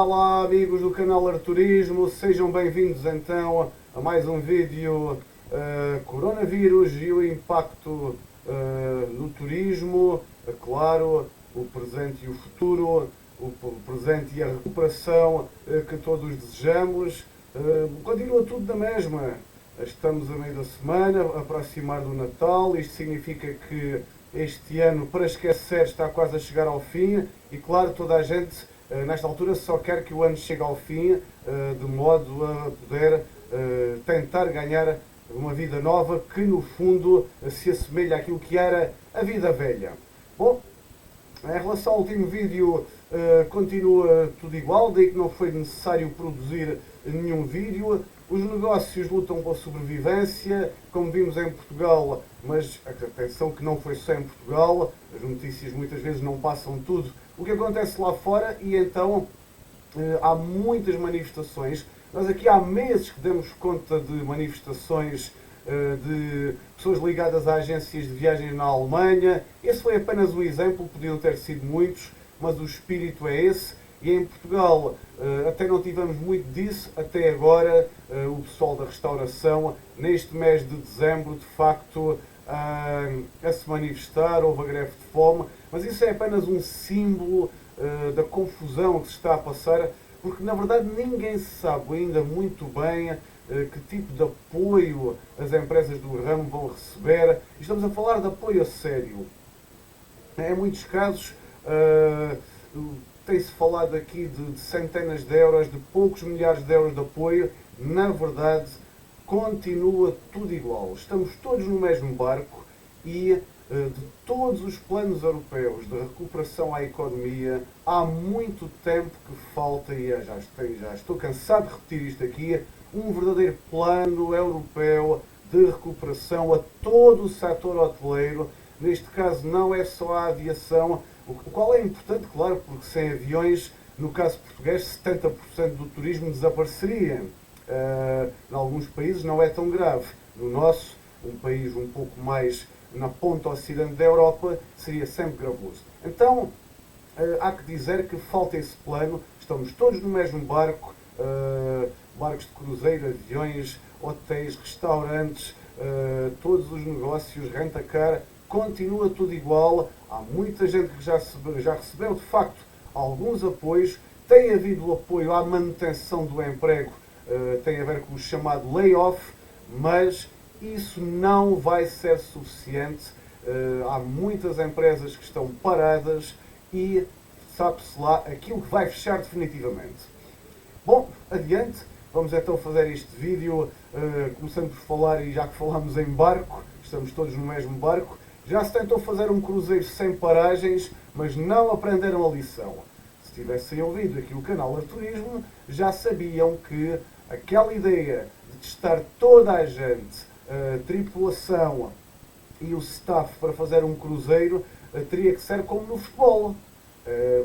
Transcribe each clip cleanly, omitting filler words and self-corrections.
Olá amigos do canal Arturismo, sejam bem-vindos então a mais um vídeo coronavírus e o impacto no turismo, claro, o presente e o futuro, o presente e a recuperação que todos desejamos. Continua tudo na mesma, estamos a meio da semana, a aproximar do Natal, isto significa que este ano, para esquecer, está quase a chegar ao fim e claro, toda a gente nesta altura só quer que o ano chegue ao fim, de modo a poder tentar ganhar uma vida nova que no fundo se assemelha àquilo que era a vida velha. Bom, em relação ao último vídeo, continua tudo igual, daí que não foi necessário produzir nenhum vídeo. Os negócios lutam pela sobrevivência, como vimos em Portugal, mas atenção que não foi só em Portugal, as notícias muitas vezes não passam tudo o que acontece lá fora e então há muitas manifestações. Nós aqui há meses que demos conta de manifestações de pessoas ligadas a agências de viagens na Alemanha. Esse foi apenas um exemplo, podiam ter sido muitos, mas o espírito é esse. E em Portugal até não tivemos muito disso, até agora o pessoal da restauração, neste mês de dezembro, de facto, a se manifestar, houve a greve de fome, mas isso é apenas um símbolo da confusão que se está a passar, porque na verdade ninguém sabe ainda muito bem que tipo de apoio as empresas do ramo vão receber. Estamos a falar de apoio a sério. Em muitos casos tem-se falado aqui de centenas de euros, de poucos milhares de euros de apoio. Na verdade, continua tudo igual. Estamos todos no mesmo barco e de todos os planos europeus de recuperação à economia, há muito tempo que falta, e já estou cansado de repetir isto aqui, um verdadeiro plano europeu de recuperação a todo o setor hoteleiro. Neste caso não é só a aviação, o qual é importante, claro, porque sem aviões, no caso português, 70% do turismo desapareceria. Em alguns países não é tão grave. No nosso, um país um pouco mais na ponta ocidente da Europa, seria sempre gravoso. Então, há que dizer que falta esse plano. Estamos todos no mesmo barco, barcos de cruzeiro, aviões, hotéis, restaurantes, todos os negócios, renta-car, continua tudo igual. Há muita gente que já recebeu, de facto, alguns apoios. Tem havido apoio à manutenção do emprego, tem a ver com o chamado layoff, mas isso não vai ser suficiente. Há muitas empresas que estão paradas e sabe-se lá aquilo que vai fechar definitivamente. Bom, adiante, vamos então fazer este vídeo, começando por falar, e já que falamos em barco, estamos todos no mesmo barco, já se tentou fazer um cruzeiro sem paragens, mas não aprenderam a lição. Se tivessem ouvido aqui o canal Arturismo, já sabiam que aquela ideia de testar toda a gente, a tripulação e o staff para fazer um cruzeiro, teria que ser como no futebol.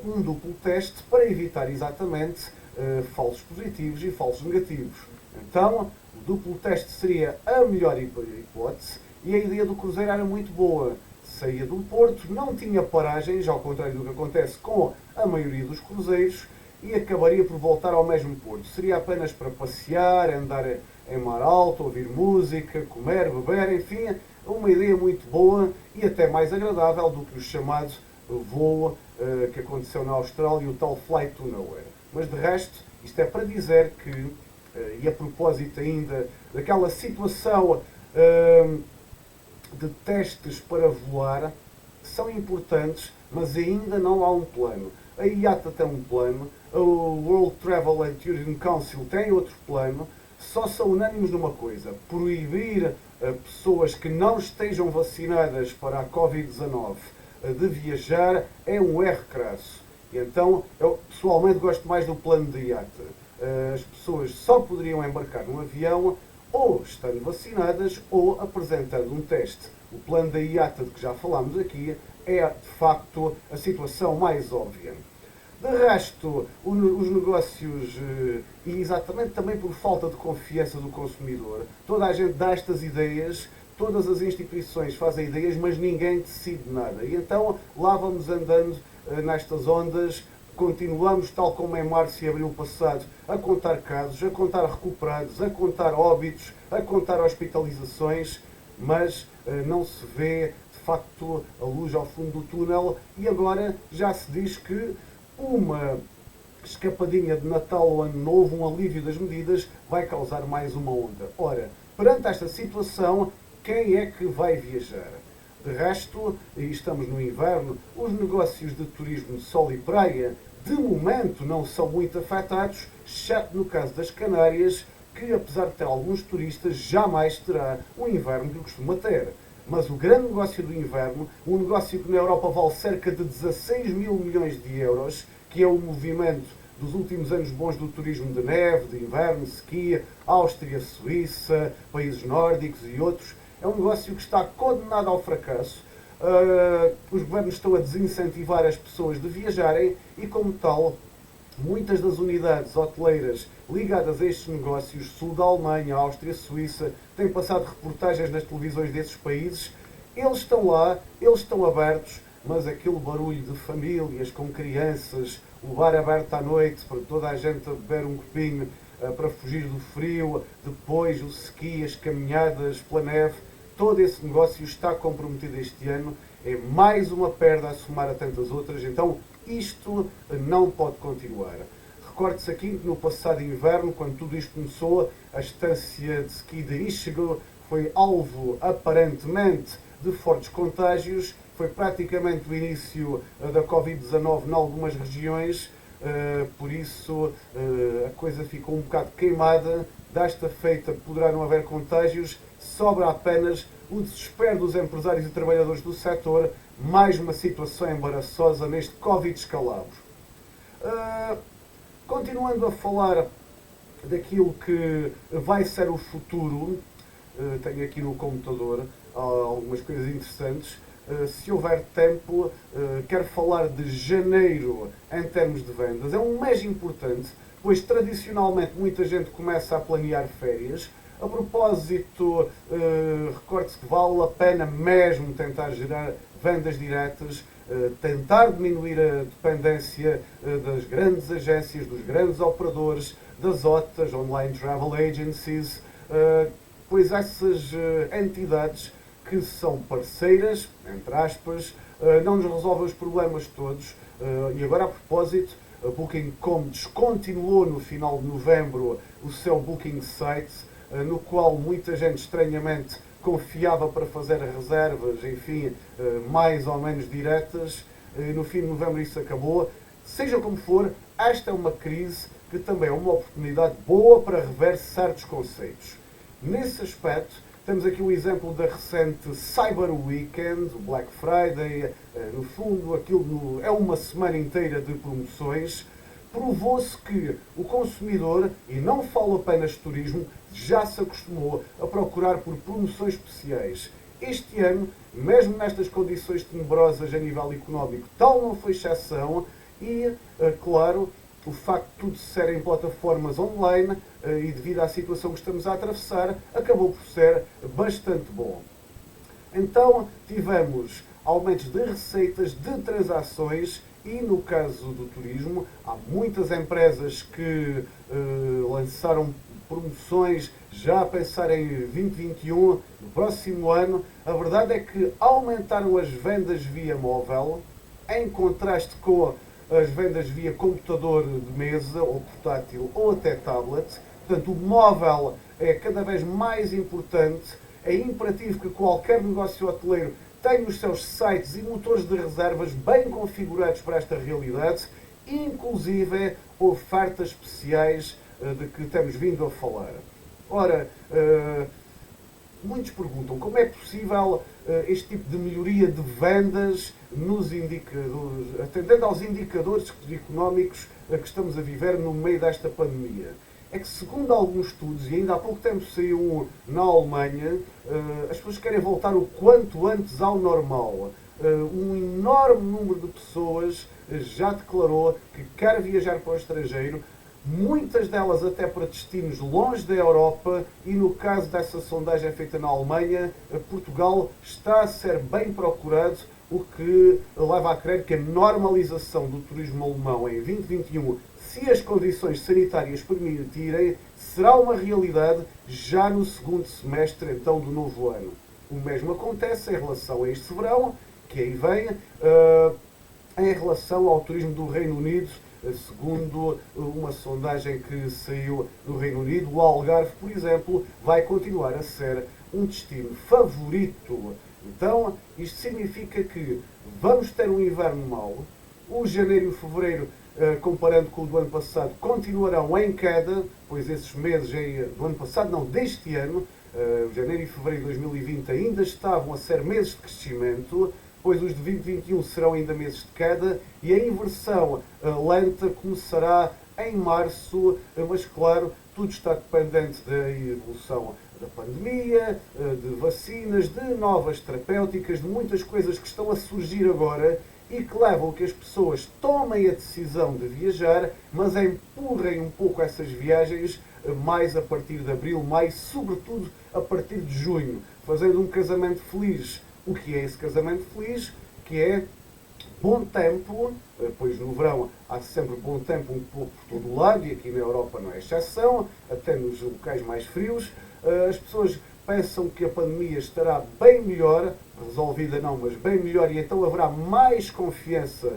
Um duplo teste para evitar exatamente falsos positivos e falsos negativos. Então, o duplo teste seria a melhor hipótese e a ideia do cruzeiro era muito boa. Saía do porto, não tinha paragens, ao contrário do que acontece com a maioria dos cruzeiros, e acabaria por voltar ao mesmo porto. Seria apenas para passear, andar em mar alto, ouvir música, comer, beber, enfim, uma ideia muito boa e até mais agradável do que o chamado voo que aconteceu na Austrália, o tal Flight to Nowhere. Mas de resto, isto é para dizer que, e a propósito ainda daquela situação de testes para voar, são importantes, mas ainda não há um plano. A IATA tem um plano, o World Travel and Tourism Council tem outro plano, só são unânimes numa coisa: proibir pessoas que não estejam vacinadas para a Covid-19 de viajar é um erro crasso. E então, eu pessoalmente gosto mais do plano da IATA. As pessoas só poderiam embarcar num avião ou estando vacinadas ou apresentando um teste. O plano da IATA, de que já falámos aqui, é de facto a situação mais óbvia. De resto, os negócios, e exatamente também por falta de confiança do consumidor, toda a gente dá estas ideias, todas as instituições fazem ideias, mas ninguém decide nada. E então lá vamos andando nestas ondas, continuamos, tal como em março e abril passado, a contar casos, a contar recuperados, a contar óbitos, a contar hospitalizações, mas não se vê de facto a luz ao fundo do túnel e agora já se diz que uma escapadinha de Natal ou Ano Novo, um alívio das medidas, vai causar mais uma onda. Ora, perante esta situação, quem é que vai viajar? De resto, e estamos no inverno, os negócios de turismo de sol e praia, de momento, não são muito afetados, exceto no caso das Canárias, que apesar de ter alguns turistas, jamais terá o inverno que costuma ter. Mas o grande negócio do inverno, um negócio que na Europa vale cerca de 16 mil milhões de euros, que é o movimento dos últimos anos bons do turismo de neve, de inverno, ski, Áustria, Suíça, países nórdicos e outros, é um negócio que está condenado ao fracasso. Os governos estão a desincentivar as pessoas de viajarem e, como tal, muitas das unidades hoteleiras ligadas a estes negócios, sul da Alemanha, Áustria, Suíça, têm passado reportagens nas televisões desses países. Eles estão lá, eles estão abertos, mas aquele barulho de famílias com crianças, o bar aberto à noite para toda a gente a beber um copinho para fugir do frio, depois o ski, as caminhadas pela neve, todo esse negócio está comprometido este ano. É mais uma perda a somar a tantas outras, então isto não pode continuar. Recorde-se aqui que no passado inverno, quando tudo isto começou, a estância de ski de Ichigo foi alvo aparentemente de fortes contágios, foi praticamente o início da Covid-19 em algumas regiões, por isso a coisa ficou um bocado queimada. Desta feita poderá não haver contágios, sobra apenas o desespero dos empresários e trabalhadores do setor, mais uma situação embaraçosa neste Covid escalado. Continuando a falar daquilo que vai ser o futuro, tenho aqui no computador algumas coisas interessantes. Se houver tempo, quero falar de janeiro em termos de vendas. É um mês importante, pois tradicionalmente muita gente começa a planear férias. A propósito, recorde-se que vale a pena mesmo tentar gerar vendas diretas, tentar diminuir a dependência das grandes agências, dos grandes operadores, das OTAs, Online Travel Agencies, pois essas entidades que são parceiras, entre aspas, não nos resolvem os problemas todos. E agora, a propósito, a Booking.com descontinuou no final de novembro o seu Booking Site, no qual muita gente estranhamente confiava para fazer reservas, enfim, mais ou menos diretas. No fim de novembro isso acabou. Seja como for, esta é uma crise que também é uma oportunidade boa para rever certos conceitos. Nesse aspecto, temos aqui um exemplo da recente Cyber Weekend, o Black Friday. No fundo, aquilo é uma semana inteira de promoções. Provou-se que o consumidor, e não falo apenas de turismo, já se acostumou a procurar por promoções especiais. Este ano, mesmo nestas condições tenebrosas a nível económico, tal não foi exceção e, claro, o facto de tudo ser em plataformas online e devido à situação que estamos a atravessar, acabou por ser bastante bom. Então, tivemos aumentos de receitas, de transações e, no caso do turismo, há muitas empresas que lançaram promoções já a pensar em 2021, no próximo ano. A verdade é que aumentaram as vendas via móvel, em contraste com as vendas via computador de mesa, ou portátil, ou até tablet. Portanto, o móvel é cada vez mais importante. É imperativo que qualquer negócio hoteleiro tenha os seus sites e motores de reservas bem configurados para esta realidade, inclusive ofertas especiais de que temos vindo a falar. Ora, muitos perguntam como é possível este tipo de melhoria de vendas nos indicadores, atendendo aos indicadores económicos que estamos a viver no meio desta pandemia. É que, segundo alguns estudos, e ainda há pouco tempo saiu um na Alemanha, as pessoas querem voltar o quanto antes ao normal. Um enorme número de pessoas já declarou que quer viajar para o estrangeiro, muitas delas até para destinos longe da Europa, e no caso dessa sondagem feita na Alemanha, Portugal está a ser bem procurado, o que leva a crer que a normalização do turismo alemão em 2021, se as condições sanitárias permitirem, será uma realidade já no segundo semestre então do novo ano. O mesmo acontece em relação a este verão, que aí vem, em relação ao turismo do Reino Unido. Segundo uma sondagem que saiu do Reino Unido, o Algarve, por exemplo, vai continuar a ser um destino favorito. Então, isto significa que vamos ter um inverno mau. O janeiro e o fevereiro, comparando com o do ano passado, continuarão em queda, pois esses meses do ano passado, não, deste ano, janeiro e fevereiro de 2020 ainda estavam a ser meses de crescimento, pois os de 2021 serão ainda meses de queda e a inversão lenta começará em março, mas claro, tudo está dependente da evolução da pandemia, de vacinas, de novas terapêuticas, de muitas coisas que estão a surgir agora e que levam a que as pessoas tomem a decisão de viajar, mas empurrem um pouco essas viagens mais a partir de abril, mais sobretudo a partir de junho, fazendo um casamento feliz. O que é esse casamento feliz? Que é bom tempo, pois no verão há sempre bom tempo um pouco por todo o lado, e aqui na Europa não é exceção, até nos locais mais frios. As pessoas pensam que a pandemia estará bem melhor, resolvida não, mas bem melhor, e então haverá mais confiança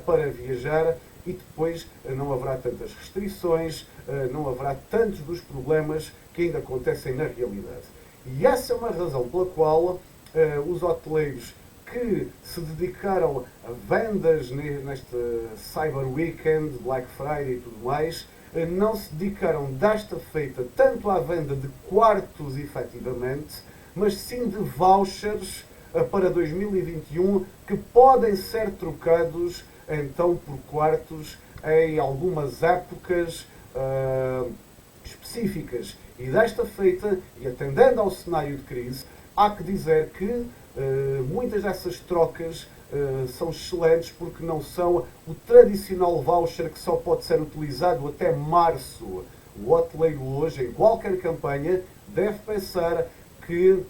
para viajar e depois não haverá tantas restrições, não haverá tantos dos problemas que ainda acontecem na realidade. E essa é uma razão pela qual os hoteleiros que se dedicaram a vendas neste Cyber Weekend, Black Friday e tudo mais, não se dedicaram desta feita tanto à venda de quartos efetivamente, mas sim de vouchers para 2021 que podem ser trocados então por quartos em algumas épocas específicas. E desta feita, e atendendo ao cenário de crise, há que dizer que muitas dessas trocas são excelentes porque não são o tradicional voucher que só pode ser utilizado até março. O hoteleiro hoje, em qualquer campanha, deve pensar que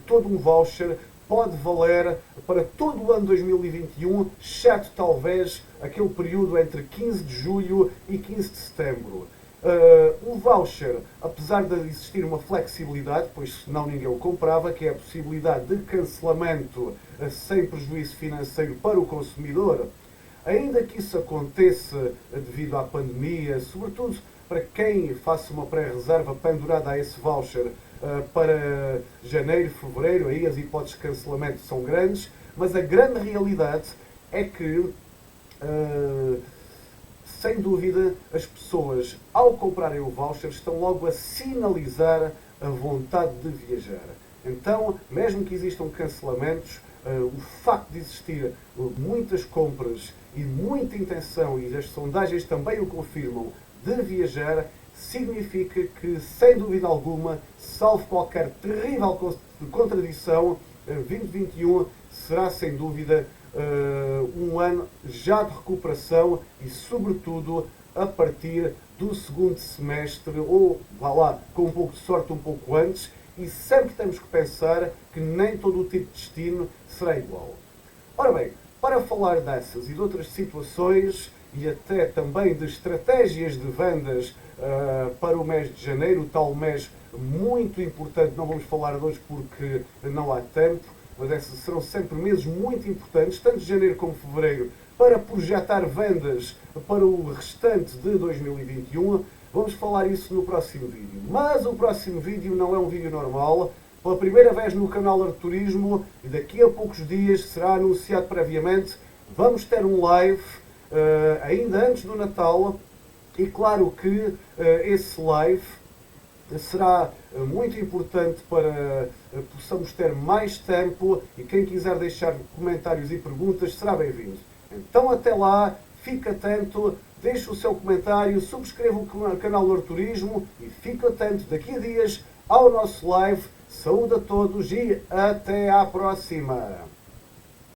todo um voucher pode valer para todo o ano 2021, exceto talvez aquele período entre 15 de julho e 15 de setembro. O voucher, apesar de existir uma flexibilidade, pois senão ninguém o comprava, que é a possibilidade de cancelamento sem prejuízo financeiro para o consumidor, ainda que isso aconteça devido à pandemia, sobretudo para quem faça uma pré-reserva pendurada a esse voucher para janeiro, fevereiro, aí as hipóteses de cancelamento são grandes, mas a grande realidade é que sem dúvida, as pessoas, ao comprarem o voucher, estão logo a sinalizar a vontade de viajar. Então, mesmo que existam cancelamentos, o facto de existir muitas compras e muita intenção, e as sondagens também o confirmam, de viajar, significa que, sem dúvida alguma, salvo qualquer terrível contradição, 2021 será, sem dúvida, um ano já de recuperação e, sobretudo, a partir do segundo semestre, ou, vá lá, com um pouco de sorte, um pouco antes, e sempre temos que pensar que nem todo o tipo de destino será igual. Ora bem, para falar dessas e de outras situações, e até também de estratégias de vendas para o mês de janeiro, o tal mês muito importante, não vamos falar de hoje porque não há tempo, mas esses serão sempre meses muito importantes, tanto de janeiro como fevereiro, para projetar vendas para o restante de 2021. Vamos falar isso no próximo vídeo. Mas o próximo vídeo não é um vídeo normal. Pela primeira vez no canal Arte Turismo, e daqui a poucos dias será anunciado previamente, vamos ter um live ainda antes do Natal. E claro que esse live será muito importante para possamos ter mais tempo, e quem quiser deixar comentários e perguntas será bem-vindo. Então até lá, fique atento, deixe o seu comentário, subscreva o canal do Turismo e fique atento daqui a dias ao nosso live. Saúde a todos e até à próxima!